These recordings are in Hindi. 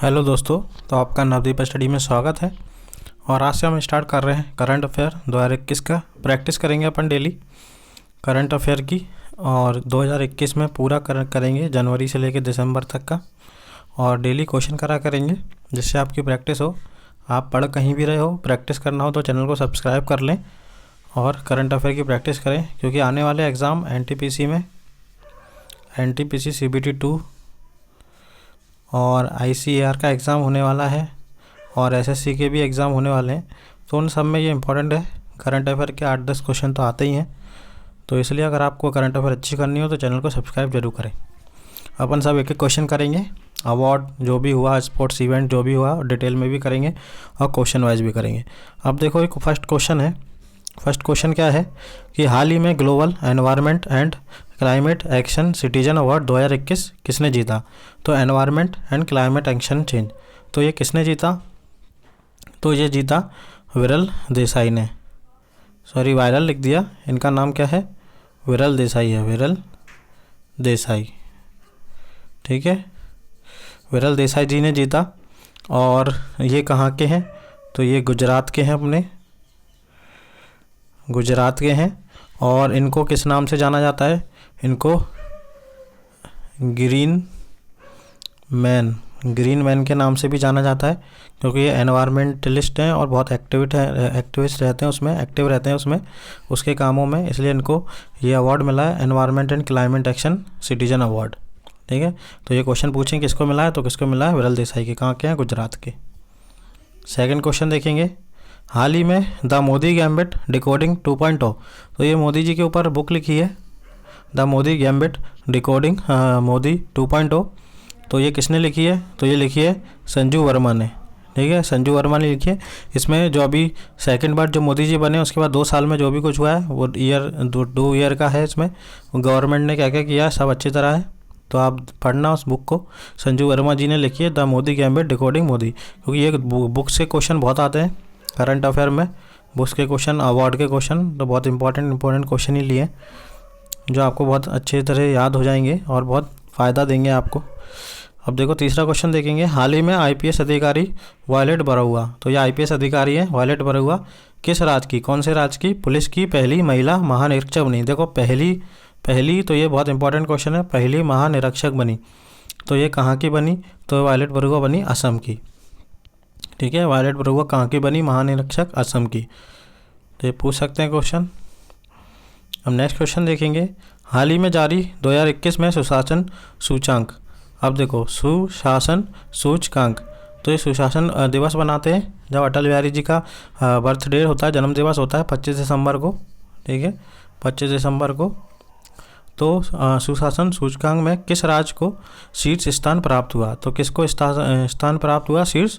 हेलो दोस्तों, तो आपका नवदीप स्टडी में स्वागत है। और आज से हम स्टार्ट कर रहे हैं करंट अफेयर 2021 का। प्रैक्टिस करेंगे अपन डेली करंट अफेयर की, और 2021 में पूरा करेंगे जनवरी से लेकर दिसंबर तक का। और डेली क्वेश्चन करा करेंगे जिससे आपकी प्रैक्टिस हो। आप पढ़ कहीं भी रहे हो, प्रैक्टिस करना हो तो चैनल को सब्सक्राइब कर लें और करंट अफेयर की प्रैक्टिस करें, क्योंकि आने वाले एग्ज़ाम एनटीपीसी में एनटीपीसी सीबीटी 2 और आईसीएआर का एग्ज़ाम होने वाला है, और एसएससी के भी एग्ज़ाम होने वाले हैं। तो उन सब में ये इंपॉर्टेंट है। करंट अफेयर के 8-10 क्वेश्चन तो आते ही हैं, तो इसलिए अगर आपको करंट अफेयर अच्छी करनी हो तो चैनल को सब्सक्राइब जरूर करें। अपन सब एक एक क्वेश्चन करेंगे। अवार्ड जो भी हुआ, स्पोर्ट्स इवेंट जो भी हुआ, डिटेल में भी करेंगे और क्वेश्चन वाइज भी करेंगे। अब देखो, एक फर्स्ट क्वेश्चन है। फर्स्ट क्वेश्चन क्या है कि हाल ही में global environment and climate action citizen award 2021 किसने जीता? तो environment and climate action change, तो ये किसने जीता? तो ये जीता विरल देसाई ने। सॉरी, वायरल लिख दिया। इनका नाम क्या है? विरल देसाई है, विरल देसाई। ठीक है, विरल देसाई जी ने जीता। और ये कहाँ के हैं? तो ये गुजरात के हैं, अपने गुजरात के हैं। और इनको किस नाम से जाना जाता है? इनको ग्रीन मैन के नाम से भी जाना जाता है, क्योंकि ये एनवायरमेंटलिस्ट हैं और बहुत एक्टिविस्ट रहते हैं उसमें, एक्टिव रहते हैं उसमें, उसके कामों में। इसलिए इनको ये अवार्ड मिला है, environment and climate action citizen award. ठीक है, तो ये क्वेश्चन पूछें किसको मिला है, तो किसको मिला है? विरल देसाई के। कहाँ के हैं? गुजरात के। सेकंड क्वेश्चन देखेंगे। हाल ही में द मोदी गैम्बिट डिकोडिंग 2.0, तो ये मोदी जी के ऊपर बुक लिखी है, the Modi gambit decoding Modi 2.0। तो ये किसने लिखी है? तो ये लिखी है संजू वर्मा ने। ठीक है, संजू वर्मा ने लिखी है। इसमें जो अभी सेकंड बार जो मोदी जी बने उसके बाद 2 साल में जो भी कुछ हुआ है वो दो ईयर का है। इसमें गवर्नमेंट ने क्या क्या किया है सब अच्छी तरह है, तो आप पढ़ना उस बुक को। संजू वर्मा जी ने लिखी है the Modi gambit decoding Modi, क्योंकि ये बुक से क्वेश्चन बहुत आते हैं करंट अफेयर में। बुक्स के क्वेश्चन, अवार्ड के क्वेश्चन तो बहुत इंपॉर्टेंट क्वेश्चन ही लिए, जो आपको बहुत अच्छी तरह याद हो जाएंगे और बहुत फ़ायदा देंगे आपको। अब देखो, तीसरा क्वेश्चन देखेंगे। हाल ही में आईपीएस अधिकारी वायलेट बरहुआ, तो ये आईपीएस अधिकारी है वायलेट बरहुआ, किस राज्य की, कौन से राज्य की पुलिस की पहली महिला महानिरीक्षक बनी? देखो, पहली तो ये बहुत इंपॉर्टेंट क्वेश्चन है। पहली महानिरीक्षक बनी, तो ये कहाँ की बनी? तो वायलेट बरहुआ बनी असम की। ठीक है, वायलेट बरहुआ कहाँ की बनी? महानिरीक्षक असम की। तो ये पूछ सकते हैं क्वेश्चन। अब नेक्स्ट क्वेश्चन देखेंगे। हाल ही में जारी 2021 में सुशासन सूचांक। अब देखो, सुशासन सूचकांक, तो ये सुशासन दिवस बनाते हैं जब अटल बिहारी जी का बर्थडे होता है, जन्म दिवस होता है 25 दिसंबर को। ठीक है, 25 दिसंबर को। तो सुशासन सूचकांक में किस राज्य को शीर्ष स्थान प्राप्त हुआ? तो किसको स्थान प्राप्त हुआ? शीर्ष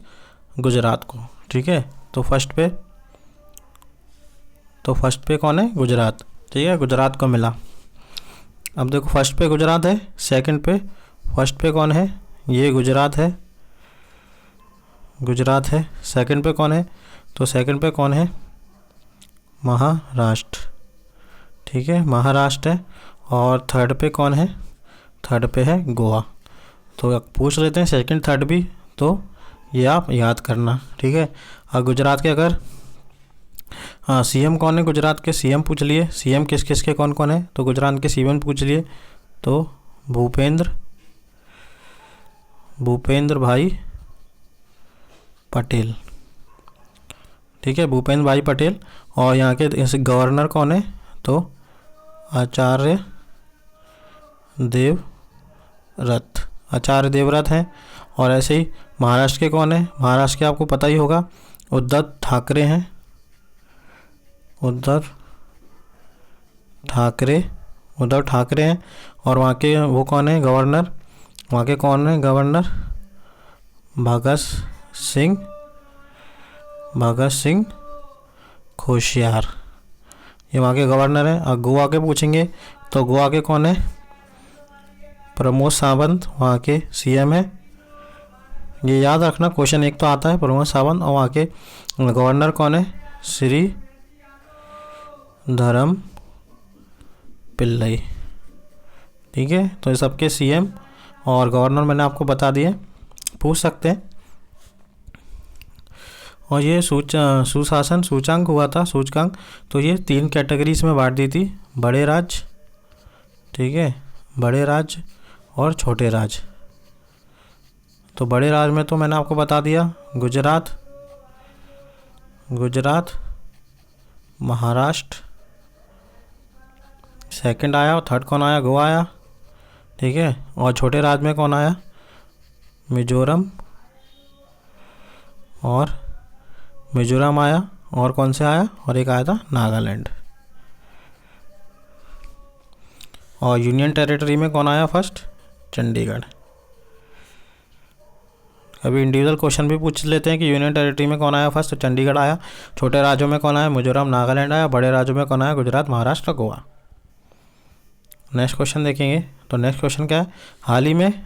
गुजरात को। ठीक है, तो फर्स्ट पे कौन है? गुजरात। ठीक है, गुजरात को मिला। अब देखो, फर्स्ट पे गुजरात है, फर्स्ट पे कौन है? ये गुजरात है, सेकंड पे कौन है? तो सेकंड पे कौन है? महाराष्ट्र। ठीक है, महाराष्ट्र है। और थर्ड पे कौन है? थर्ड पे है गोवा। तो पूछ लेते हैं सेकंड थर्ड भी, तो ये आप याद करना। ठीक है, और गुजरात के अगर सीएम कौन है? गुजरात के सीएम पूछ लिए। सीएम किस किस के कौन कौन है? तो गुजरात के सीएम पूछ लिए, तो भूपेंद्र भाई पटेल। ठीक है, भूपेंद्र भाई पटेल। और यहाँ के गवर्नर कौन है? तो आचार्य देवव्रत हैं। और ऐसे ही महाराष्ट्र के कौन है? महाराष्ट्र के आपको पता ही होगा, उद्धव ठाकरे हैं, उद्धव ठाकरे हैं। और वहाँ के वो कौन है? गवर्नर, वहाँ के कौन है गवर्नर? भगत सिंह कोश्यारी, ये वहाँ के गवर्नर हैं। और गोवा के पूछेंगे तो गोवा के कौन है? प्रमोद सावंत, वहाँ के सीएम है। ये याद रखना, क्वेश्चन एक तो आता है प्रमोद सावंत। और वहाँ के गवर्नर कौन है? श्री धर्म पिल्लई। ठीक है, तो ये सबके सीएम और गवर्नर मैंने आपको बता दिए। पूछ सकते हैं और ये सुशासन सूचांक हुआ था, सूचकांक, तो ये 3 कैटेगरीज में बांट दी थी, बड़े राज्य, ठीक है, बड़े राज्य और छोटे राज्य। तो बड़े राज्य में तो मैंने आपको बता दिया, गुजरात, महाराष्ट्र, सेकंड आया, और थर्ड कौन आया, गोवा आया, ठीक है। और छोटे राज्य में कौन आया, मिजोरम, और मिजोरम आया, और कौन से आया, और एक आया था नागालैंड। और यूनियन टेरिटरी में कौन आया फर्स्ट, चंडीगढ़। कभी इंडिविजुअल क्वेश्चन भी पूछ लेते हैं कि यूनियन टेरिटरी में कौन आया फर्स्ट, तो चंडीगढ़ आया। छोटे राज्यों में कौन आया, मिजोरम, नागालैंड आया। बड़े राज्यों में कौन आया, गुजरात, महाराष्ट्र, गोवा। नेक्स्ट क्वेश्चन देखेंगे। तो नेक्स्ट क्वेश्चन क्या है, हाल ही में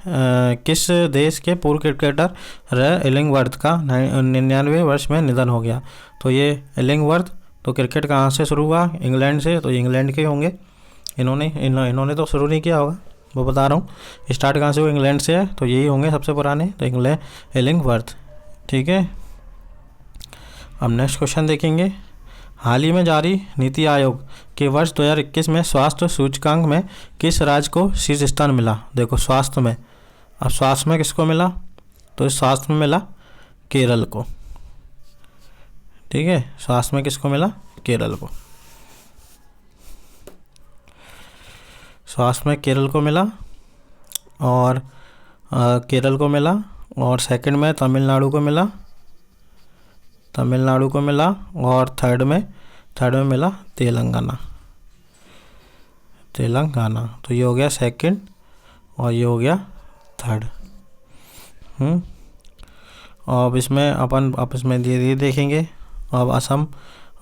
किस देश के पूर्व क्रिकेटर रे इलिंगवर्थ का 99 वर्ष में निधन हो गया। तो ये इलिंगवर्थ, तो क्रिकेट कहाँ से शुरू हुआ, इंग्लैंड से, तो इंग्लैंड के होंगे। इन्होंने तो शुरू नहीं किया होगा, वो बता रहा हूँ, स्टार्ट कहाँ से हुआ, इंग्लैंड से है, तो यही होंगे सबसे पुराने, तो इलिंगवर्थ, ठीक है। अब नेक्स्ट क्वेश्चन देखेंगे, हाल ही में जारी नीति आयोग के वर्ष 2021 में स्वास्थ्य सूचकांक में किस राज्य को शीर्ष स्थान मिला। देखो स्वास्थ्य में, अब स्वास्थ्य में किसको मिला, तो स्वास्थ्य में मिला केरल को, ठीक है। स्वास्थ्य में किसको मिला, केरल को, स्वास्थ्य में केरल को मिला, और केरल को मिला। और सेकंड में तमिलनाडु को मिला, और थर्ड में मिला तेलंगाना। तो ये हो गया सेकंड, और ये हो गया थर्ड। अब इसमें अब इसमें धीरे देखेंगे। अब असम,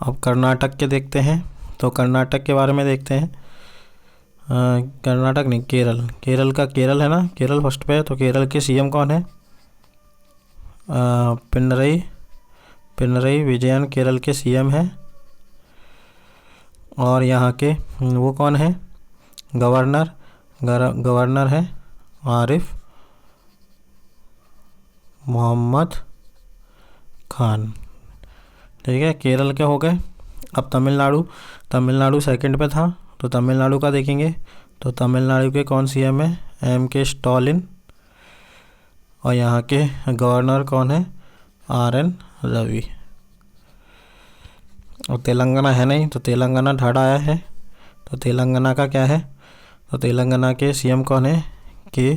अब कर्नाटक के देखते हैं। तो कर्नाटक के बारे में देखते हैं, कर्नाटक नहीं, केरल है ना, केरल फर्स्ट पे है। तो केरल के सीएम कौन है, पिनरई विजयन केरल के सीएम हैं। और यहाँ के वो कौन है, गवर्नर है आरिफ मोहम्मद खान, ठीक है। केरल के हो गए। अब तमिलनाडु सेकंड पे था, तो तमिलनाडु का देखेंगे। तो तमिलनाडु के कौन सीएम है, MK स्टालिन। और यहाँ के गवर्नर कौन है, RN रवि। और तेलंगाना है नहीं, तो तेलंगाना थर्ड आया है। तो तेलंगाना का क्या है, तो तेलंगाना के सीएम कौन है, के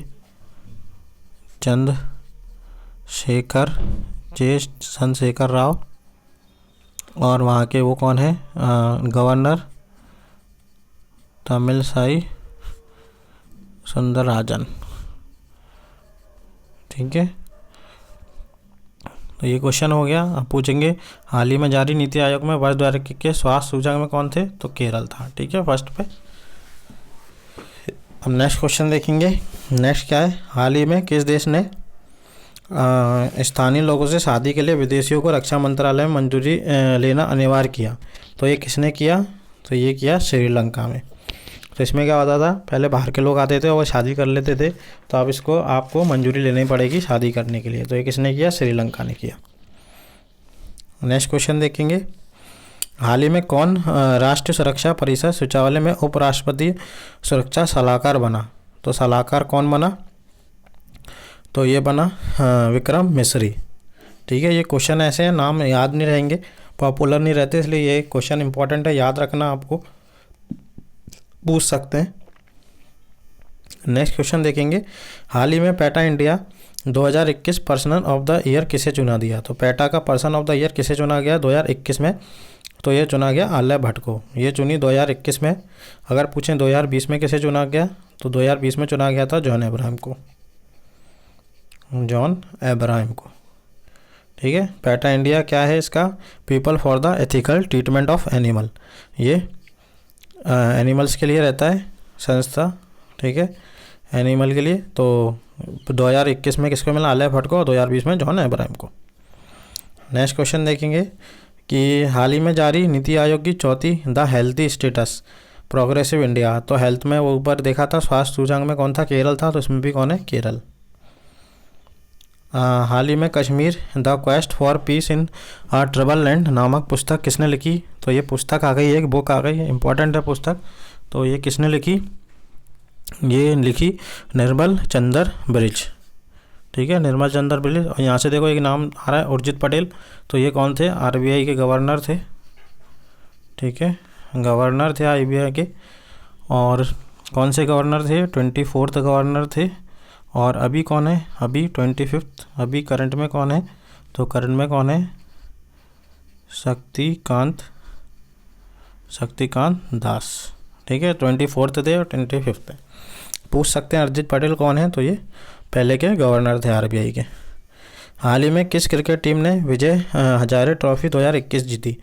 चंद्रशेखर राव। और वहाँ के वो कौन है, गवर्नर तमिलसाई सुंदरराजन, ठीक है। तो ये क्वेश्चन हो गया। अब पूछेंगे, हाल ही में जारी नीति आयोग में वर्ष 2021 के स्वास्थ्य सूचकांक में कौन थे, तो केरल था, ठीक है, फर्स्ट पे। अब नेक्स्ट क्वेश्चन देखेंगे। नेक्स्ट क्या है, हाल ही में किस देश ने स्थानीय लोगों से शादी के लिए विदेशियों को रक्षा मंत्रालय में मंजूरी लेना अनिवार्य किया। तो ये किसने किया, तो ये किया श्रीलंका में। तो इसमें क्या होता था, पहले बाहर के लोग आते थे और वो शादी कर लेते थे, तो अब इसको आपको मंजूरी लेनी पड़ेगी शादी करने के लिए। तो ये किसने किया, श्रीलंका ने किया। नेक्स्ट क्वेश्चन देखेंगे, हाल ही में कौन राष्ट्रीय सुरक्षा परिषद सचिवालय में उपराष्ट्रपति सुरक्षा सलाहकार बना। तो सलाहकार कौन बना, तो ये बना विक्रम मिश्री, ठीक है। ये क्वेश्चन ऐसे हैं, नाम याद नहीं रहेंगे, पॉपुलर नहीं रहते, इसलिए ये क्वेश्चन इंपॉर्टेंट है, याद रखना, आपको पूछ सकते हैं। नेक्स्ट क्वेश्चन देखेंगे, हाल ही में PETA India 2021 person of the year किसे चुना दिया। तो पेटा का पर्सन ऑफ द ईयर किसे चुना गया 2021 में, तो ये चुना गया आलिया भट्ट को, ये चुनी 2021 में। अगर पूछें 2020 में किसे चुना गया, तो 2020 में चुना गया था जॉन अब्राहम को, ठीक है। पेटा इंडिया क्या है इसका, people for the ethical treatment of animal, ये एनिमल्स के लिए रहता है संस्था, ठीक है, एनिमल के लिए। तो 2021 में किसको मिला, आलिया भट्ट को, और 2020 में जॉन अब्राहम को। नेक्स्ट क्वेश्चन देखेंगे कि हाल ही में जारी नीति आयोग की चौथी the healthy status progressive India. तो हेल्थ में वो ऊपर देखा था, स्वास्थ्य सूचकांक में कौन था, केरल था, तो इसमें भी कौन है, केरल। हाल ही में Kashmir the quest for piece in trouble land नामक पुस्तक किसने लिखी? तो ये पुस्तक आ गई है, एक बुक आ गई है, इंपॉर्टेंट है पुस्तक। तो ये किसने लिखी? ये लिखी निर्मल चंद्र ब्रिज। ठीक है, निर्मल चंद्र ब्रिज। और यहाँ से देखो एक नाम आ रहा है उर्जित पटेल। तो ये कौन थे? आरबीआई के गवर्नर थे। ठीक है, गवर्नर थे आरबीआई के। और कौन से गवर्नर थे? 24th गवर्नर थे। और अभी कौन है? अभी 25th। अभी करंट में कौन है? तो करंट में कौन है? शक्तिकांत दास। ठीक है, 24th थे और 25th है। पूछ सकते हैं अरिजीत पटेल कौन है? तो ये पहले के गवर्नर थे आरबीआई के। हाल ही में किस क्रिकेट टीम ने विजय हजारे ट्रॉफी 2021 जीती?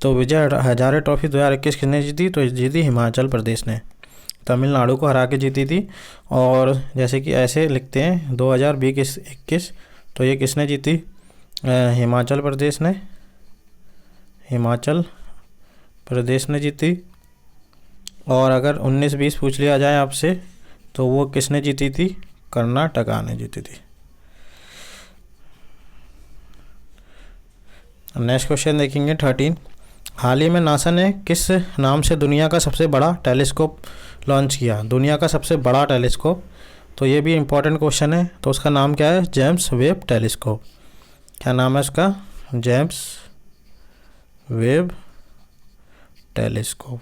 तो विजय हजारे ट्रॉफी 2021 किसने जीती? तो जीती हिमाचल प्रदेश ने, तमिलनाडु को हरा के जीती थी। और जैसे कि ऐसे लिखते हैं 2020-21, तो ये किसने जीती? हिमाचल प्रदेश ने, हिमाचल प्रदेश ने जीती। और अगर 19-20 पूछ लिया जाए आपसे तो वो किसने जीती थी? कर्नाटका ने जीती थी। नेक्स्ट क्वेश्चन देखेंगे 13। हाल ही में नासा ने किस नाम से दुनिया का सबसे बड़ा टेलीस्कोप लॉन्च किया? दुनिया का सबसे बड़ा टेलीस्कोप। तो ये भी इम्पोर्टेंट क्वेश्चन है। तो उसका नाम क्या है? James Webb telescope. क्या नाम है उसका? James Webb telescope.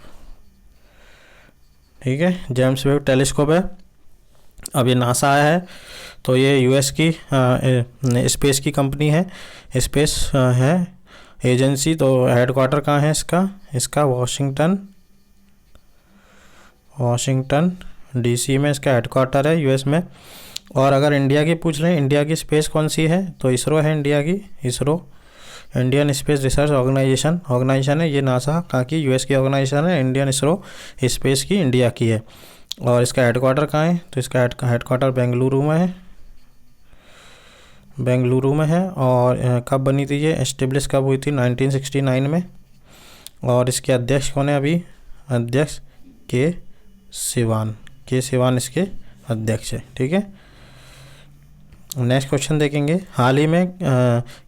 ठीक है, जेम्स वेब टेलीस्कोप है। अब ये नासा आया है, तो ये यूएस की स्पेस की कंपनी है, स्पेस है एजेंसी। तो हेडक्वार्टर कहाँ है इसका? वाशिंगटन डीसी में इसका हेडक्वार्टर है, यूएस में। और अगर इंडिया की पूछ लें, इंडिया की स्पेस कौन सी है? तो इसरो है इंडिया की, ISRO, Indian space research organisation है। ये नासा कहाँ की? यूएस की ऑर्गेनाइजेशन है। इंडियन इसरो स्पेस की इंडिया की है। और इसका हेडक्वार्टर कहाँ है? तो इसका हेडक्वार्टर बेंगलुरु में है। और कब बनी थी ये? एस्टेब्लिश कब हुई थी? 1969 में। और इसके अध्यक्ष कौन है अभी? अध्यक्ष के सिवान इसके अध्यक्ष है। ठीक है, नेक्स्ट क्वेश्चन देखेंगे। हाल ही में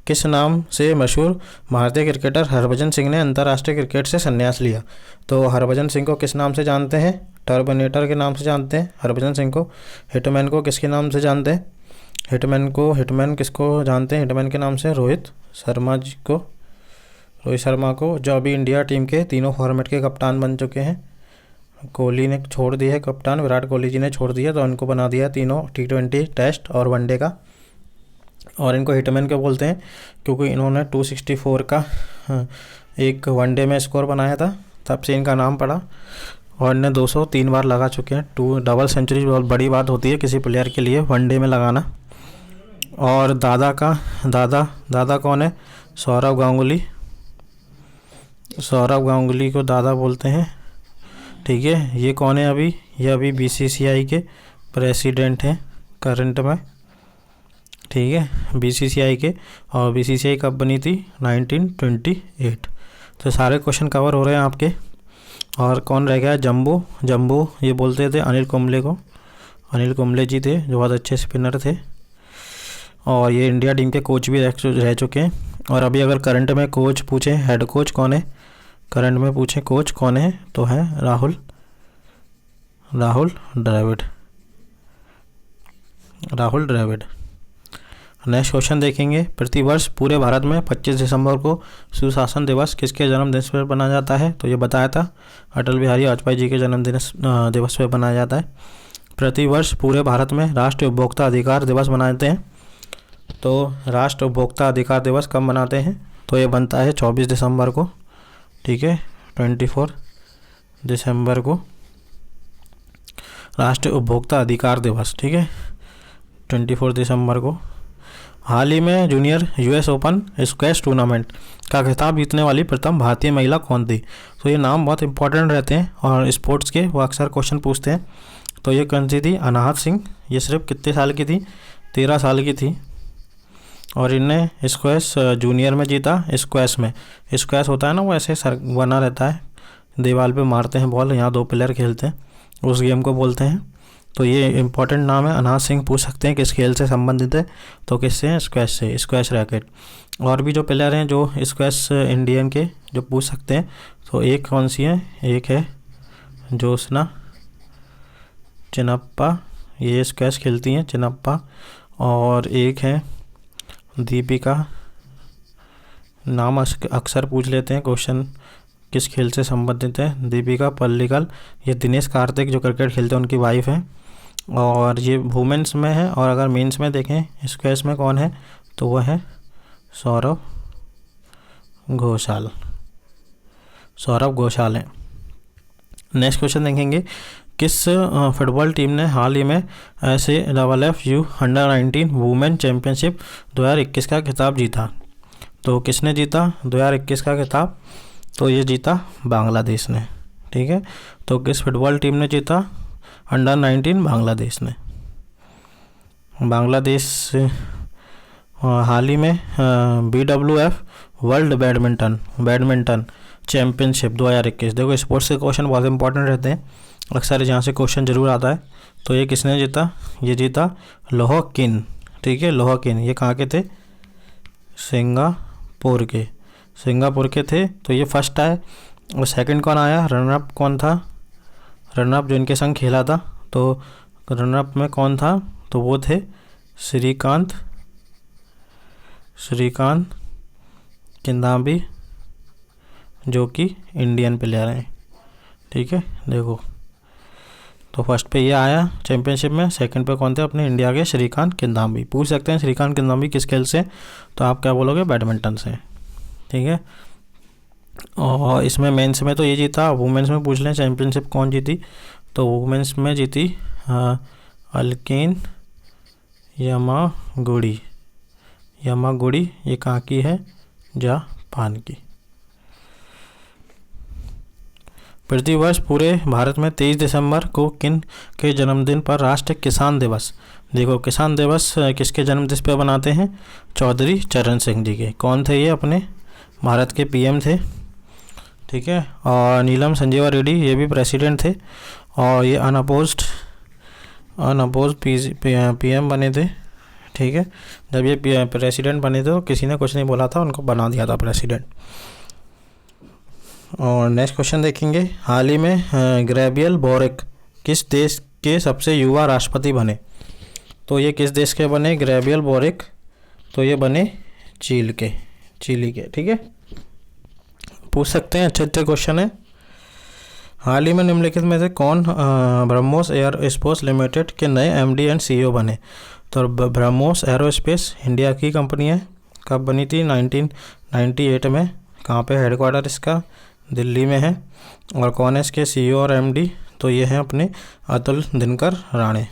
किस नाम से मशहूर भारतीय क्रिकेटर हरभजन सिंह ने अंतर्राष्ट्रीय क्रिकेट से संन्यास लिया? तो हरभजन सिंह को किस नाम से जानते हैं? टर्मिनेटर के नाम से जानते हैं हरभजन सिंह को। हिटमैन को किसके नाम से जानते हैं? हिटमैन किसको जानते हैं हिटमैन के नाम से? रोहित शर्मा को, जो अभी इंडिया टीम के तीनों फॉर्मेट के कप्तान बन चुके हैं। कोहली ने छोड़ दिया है कप्तान, विराट कोहली जी ने छोड़ दिया, तो इनको बना दिया तीनों T20, टेस्ट और वनडे का। और इनको हिटमैन क्यों बोलते हैं? क्योंकि इन्होंने 264 का एक वनडे में स्कोर बनाया था, तब से इनका नाम पड़ा। और इन्हें 203 बार लगा चुके हैं। डबल सेंचुरी बहुत बड़ी बात होती है किसी प्लेयर के लिए वनडे में लगाना। और दादा कौन है? सौरव गांगुली को दादा बोलते हैं। ठीक है, ये कौन है अभी? ये अभी बीसीसीआई के प्रेसिडेंट हैं करंट में। ठीक है, बीसीसीआई के। और बीसीसीआई कब बनी थी? 1928। तो सारे क्वेश्चन कवर हो रहे हैं आपके। और कौन रह गया? जम्बो ये बोलते थे अनिल कुंबले जी थे, जो बहुत अच्छे स्पिनर थे। और ये इंडिया टीम के कोच भी रह चुके हैं। और अभी अगर करंट में कोच पूछे, हेड कोच कौन है? करंट में पूछे कोच कौन है, तो है राहुल द्रविड़। नेक्स्ट क्वेश्चन देखेंगे। प्रतिवर्ष पूरे भारत में 25 दिसंबर को सुशासन दिवस किसके जन्मदिन पर मनाया जाता है? तो ये बताया था, अटल बिहारी वाजपेयी जी के जन्मदिन दिवस पर मनाया जाता है। प्रतिवर्ष पूरे भारत में राष्ट्रीय उपभोक्ता अधिकार दिवस मनाते हैं। तो राष्ट्रीय उपभोक्ता अधिकार दिवस कब मनाते हैं? तो ये बनता है 24 दिसंबर को। ठीक है, 24 दिसंबर को राष्ट्रीय उपभोक्ता अधिकार दिवस। ठीक है, 24 दिसंबर को। हाल ही में junior US open squash tournament का खिताब जीतने वाली प्रथम भारतीय महिला कौन थी? तो ये नाम बहुत इंपॉर्टेंट रहते हैं और स्पोर्ट्स के वो अक्सर क्वेश्चन पूछते हैं। तो ये कौन सी थी? अनाहत सिंह। ये सिर्फ कितने साल की थी? 13 साल की थी। और इनने स्क्वैश जूनियर में जीता। स्क्वैश होता है ना, वो ऐसे सर बना रहता है, दीवार पे मारते हैं बॉल, यहाँ 2 प्लेयर खेलते हैं, उस गेम को बोलते हैं। तो ये इम्पोर्टेंट नाम है। अनाज सिंह पूछ सकते हैं किस खेल से संबंधित है, तो किससे है, स्क्वैश से, स्क्वैश रैकेट। और भी जो प्लेयर हैं जो स्क्वैश इंडियन के जो पूछ सकते हैं, तो एक कौन सी है, एक है ज्योत्सना चिनप्पा, ये स्क्वैश खेलती हैं चिनप्पा। और एक है दीपिका, नाम अक्सर पूछ लेते हैं क्वेश्चन किस खेल से संबंधित है, दीपिका पल्लिकल। ये दिनेश कार्तिक जो क्रिकेट खेलते हैं उनकी वाइफ है। और ये वुमेन्स में है। और अगर मेंस में देखें स्क्वैश में कौन है, तो वह है सौरव घोषाल, सौरव घोषाल है। नेक्स्ट क्वेश्चन देखेंगे, किस फुटबॉल टीम ने हाल ही में SAFFU अंडर-19 वुमेन चैम्पियनशिप 2021 का खिताब जीता। तो किसने जीता 2021 का खिताब, तो ये जीता बांग्लादेश ने। ठीक है, तो किस फुटबॉल टीम ने जीता, अंडर-19 बांग्लादेश ने। बांग्लादेश हाल ही में BWF वर्ल्ड बैडमिंटन चैम्पियनशिप 2021, देखो स्पोर्ट्स के क्वेश्चन बहुत इंपॉर्टेंट रहते हैं, अक्सर यहाँ से क्वेश्चन जरूर आता है। तो ये किसने जीता, ये जीता लोह किन। ठीक है, लोह किन, ये कहाँ के थे, सिंगापुर के थे। तो ये फर्स्ट आए। और सेकंड कौन आया, रनर अप कौन था, रनर अप जो इनके संग खेला था, तो रनर अप में कौन था, तो वो थे श्रीकांत किदांबी, जो कि इंडियन प्लेयर हैं। ठीक है, देखो तो फर्स्ट पे ये आया चैंपियनशिप में, सेकंड पे कौन थे, अपने इंडिया के श्रीकांत किदांबी। पूछ सकते हैं श्रीकांत किदांबी किस खेल से, तो आप क्या बोलोगे, बैडमिंटन से। ठीक है, और इसमें मेंस में तो ये जीता। वुमेन्स में पूछ लें चैंपियनशिप कौन जीती, तो वुमेन्स में जीती अल्केन यामागुड़ी, ये कहाँ की है, जापान की। प्रतिवर्ष पूरे भारत में 23 दिसंबर को किन के जन्मदिन पर राष्ट्रीय किसान दिवस, देखो किसान दिवस किसके जन्मदिन पर बनाते हैं, चौधरी चरण सिंह जी के। कौन थे ये, अपने भारत के PM थे। ठीक है, और नीलम संजीवा रेड्डी ये भी प्रेसिडेंट थे। और ये अनअपोज्ड PM बने थे। ठीक है, जब ये प्रेसिडेंट बने थे तो किसी ने कुछ नहीं बोला था, उनको बना दिया था प्रेसिडेंट। और नेक्स्ट क्वेश्चन देखेंगे, हाल ही में गैब्रियल बोरिक किस देश के सबसे युवा राष्ट्रपति बने, तो ये किस देश के बने, गैब्रियल बोरिक, तो ये बने चिली के। ठीक है, पूछ सकते हैं, अच्छे क्वेश्चन है। हाल ही में निम्नलिखित में से कौन ब्रह्मोस एयरोस्पेस लिमिटेड के नए MD एंड CEO बने, तो ब्रह्मोस एयरोस्पेस इंडिया की कंपनी है। कब बनी थी, 1998 में। कहाँ पे हेडक्वार्टर इसका, दिल्ली में है। और कौन है इसके CEO और MD, तो ये हैं अपने अतुल दिनकर राणे।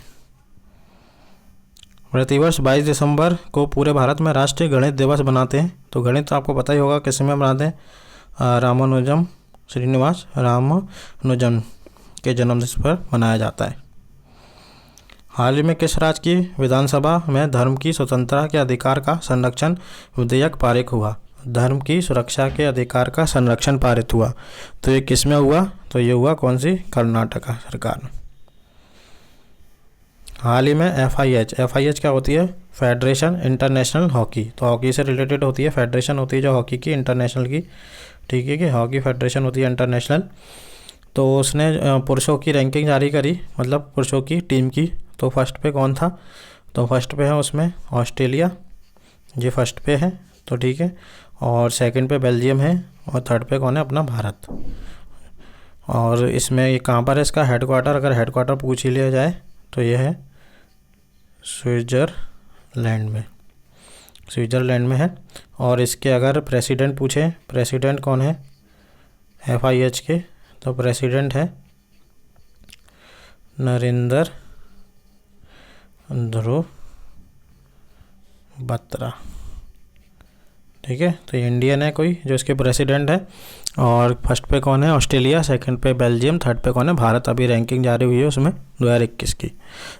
प्रतिवर्ष 22 दिसंबर को पूरे भारत में राष्ट्रीय गणित दिवस बनाते हैं। तो गणित तो आपको पता ही होगा किस में बनाते हैं, रामानुजम श्रीनिवास रामानुजम के जन्मदिन पर मनाया जाता है। हाल ही में किस राज्य की विधानसभा में धर्म की स्वतंत्रता के अधिकार का संरक्षण विधेयक पारित हुआ, धर्म की सुरक्षा के अधिकार का संरक्षण पारित हुआ, तो ये किस में हुआ, तो ये हुआ कौन सी, कर्नाटक सरकार में। हाल ही में FIH क्या होती है, फेडरेशन इंटरनेशनल हॉकी, तो हॉकी से रिलेटेड होती है, फेडरेशन होती है जो हॉकी की, इंटरनेशनल की। ठीक है, कि हॉकी फेडरेशन होती है इंटरनेशनल। तो उसने पुरुषों की रैंकिंग जारी करी, मतलब पुरुषों की टीम की। तो फर्स्ट पे कौन था, तो फर्स्ट पे है उसमें ऑस्ट्रेलिया, ये फर्स्ट पे है। तो ठीक है, और सेकंड पे बेल्जियम है, और थर्ड पे कौन है, अपना भारत। और इसमें ये कहाँ पर है इसका हेडक्वार्टर, अगर हेडक्वार्टर पूछ ही लिया जाए तो ये है स्विट्ज़रलैंड में है। और इसके अगर प्रेसिडेंट पूछे, प्रेसिडेंट कौन है FIH के, तो प्रेसिडेंट है नरेंद्र ध्रुव बत्रा। ठीक है, तो इंडियन है कोई जो इसके प्रेसिडेंट है। और फर्स्ट पे कौन है, ऑस्ट्रेलिया, सेकंड पे बेल्जियम, थर्ड पे कौन है, भारत। अभी रैंकिंग जारी हुई है उसमें 2021 की।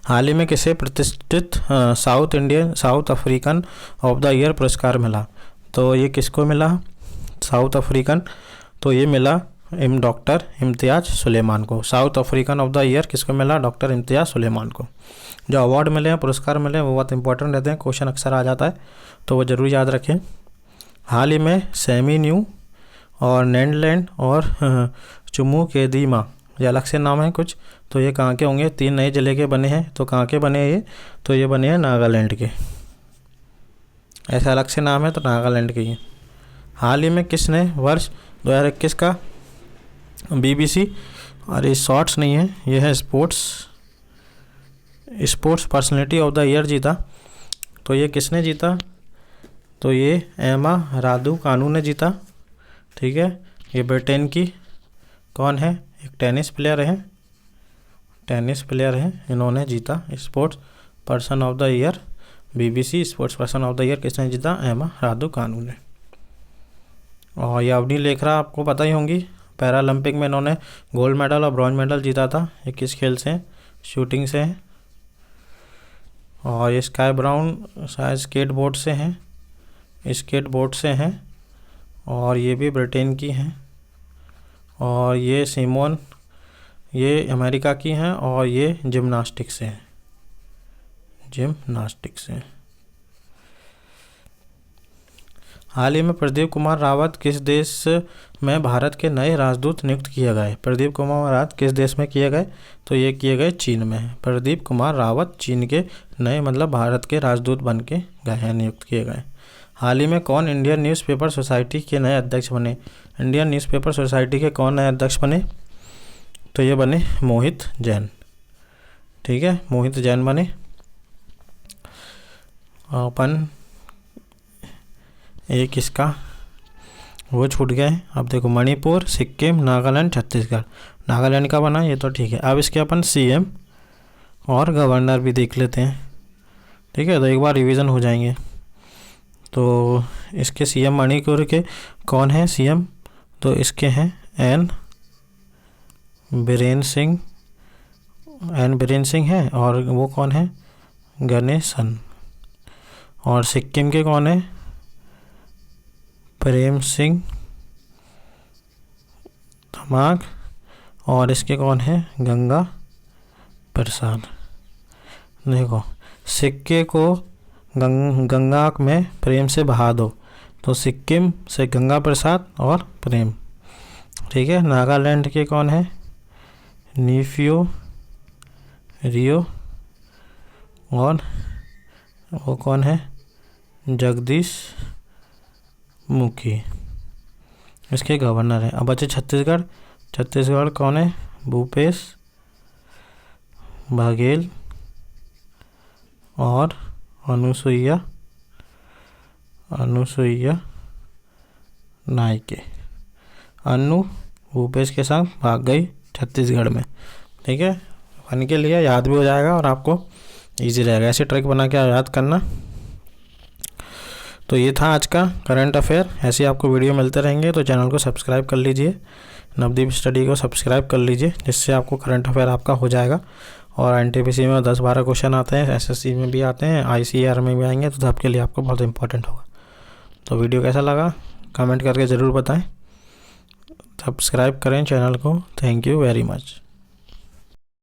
हाल ही में किसे प्रतिष्ठित south African of the year पुरस्कार मिला, तो ये किसको मिला, साउथ अफ्रीकन, तो ये मिला डॉक्टर इम्तियाज़ सुलेमान को। South African of the year किसको मिला? डॉक्टर इम्तियाज़ सुलेमान को। जो अवार्ड मिले हैं, पुरस्कार मिले हैं, वो बहुत इंपॉर्टेंट रहते हैं, क्वेश्चन अक्सर आ जाता है, तो वो ज़रूर याद रखें। हाल ही में सेमी न्यू और नैंडलैंड और चुमू के दीमा, ये अलग से नाम है कुछ, तो ये कहाँ के होंगे? 3 नए ज़िले के बने हैं, तो कहाँ के बने हैं ये? तो ये बने हैं नागालैंड के। ऐसा अलग से नाम है तो नागालैंड के ही। हाल ही में किसने वर्ष 2021 का BBC, और ये शॉर्ट्स नहीं है, ये है sports personality of the year जीता? तो ये किसने जीता? तो ये एमा रादुकानु ने जीता। ठीक है, ये ब्रिटेन की कौन है? एक टेनिस प्लेयर है, इन्होंने जीता sports person of the year. BBC sports person of the year किसने जीता? एमा रादुकानु ने। और ये अवनी लेखरा आपको पता ही होंगी, पैरालंपिक में इन्होंने गोल्ड मेडल और ब्रॉन्ज मेडल जीता था। ये किस खेल से हैं? शूटिंग से हैं। और ये स्काई ब्राउन शायद स्केटबोर्ड से हैं, और ये भी ब्रिटेन की हैं। और ये सिमोन, ये अमेरिका की हैं, और ये जिम्नास्टिक से हैं। हाल ही में प्रदीप कुमार रावत किस देश में भारत के नए राजदूत नियुक्त किए गए? प्रदीप कुमार रावत किस देश में किए गए? तो ये किए गए चीन में। प्रदीप कुमार रावत चीन के नए, मतलब भारत के राजदूत बन के गए हैं, नियुक्त किए गए। हाल ही में कौन इंडियन न्यूज़पेपर सोसाइटी के नए अध्यक्ष बने? इंडियन न्यूज़पेपर सोसाइटी के कौन नए अध्यक्ष बने? तो ये बने मोहित जैन। ठीक है, मोहित जैन बने। अपन एक इसका वो छूट गए। अब देखो, मणिपुर, सिक्किम, नागालैंड, छत्तीसगढ़। नागालैंड का बना, ये तो ठीक है। अब इसके अपन CM और गवर्नर भी देख लेते हैं। ठीक है, तो एक बार रिवीजन हो जाएंगे। तो इसके CM मणिपुर के कौन है CM? तो इसके हैं एन बीरेन सिंह है, और वो कौन है? गणेशन। और सिक्किम के कौन है? प्रेम सिंह तमाग। और इसके कौन है? गंगा प्रसाद। देखो, सिक्के को गंगा में प्रेम से बहा दो, तो सिक्किम से गंगा प्रसाद और प्रेम। ठीक है, नागालैंड के कौन है? नीफियो रियो, और वो कौन है? जगदीश मुखी, इसके गवर्नर है। अब बचे छत्तीसगढ़ कौन है? भूपेश बघेल और अनुसुईया नाइके। अनु भूपेश के संग भाग गई छत्तीसगढ़ में। ठीक है, बन के लिए याद भी हो जाएगा और आपको इजी रहेगा, ऐसे ट्रिक बना के याद करना। तो ये था आज का करंट अफेयर। ऐसे आपको वीडियो मिलते रहेंगे, तो चैनल को सब्सक्राइब कर लीजिए, नवदीप स्टडी को सब्सक्राइब कर लीजिए, जिससे आपको करंट अफेयर आपका हो जाएगा। और NTPC में 10-12 क्वेश्चन आते हैं, SSC में भी आते हैं, ICAR में भी आएंगे, तो आपके लिए आपको बहुत इंपॉर्टेंट होगा। तो वीडियो कैसा लगा कमेंट करके ज़रूर बताएं, सब्सक्राइब करें चैनल को। Thank you very much.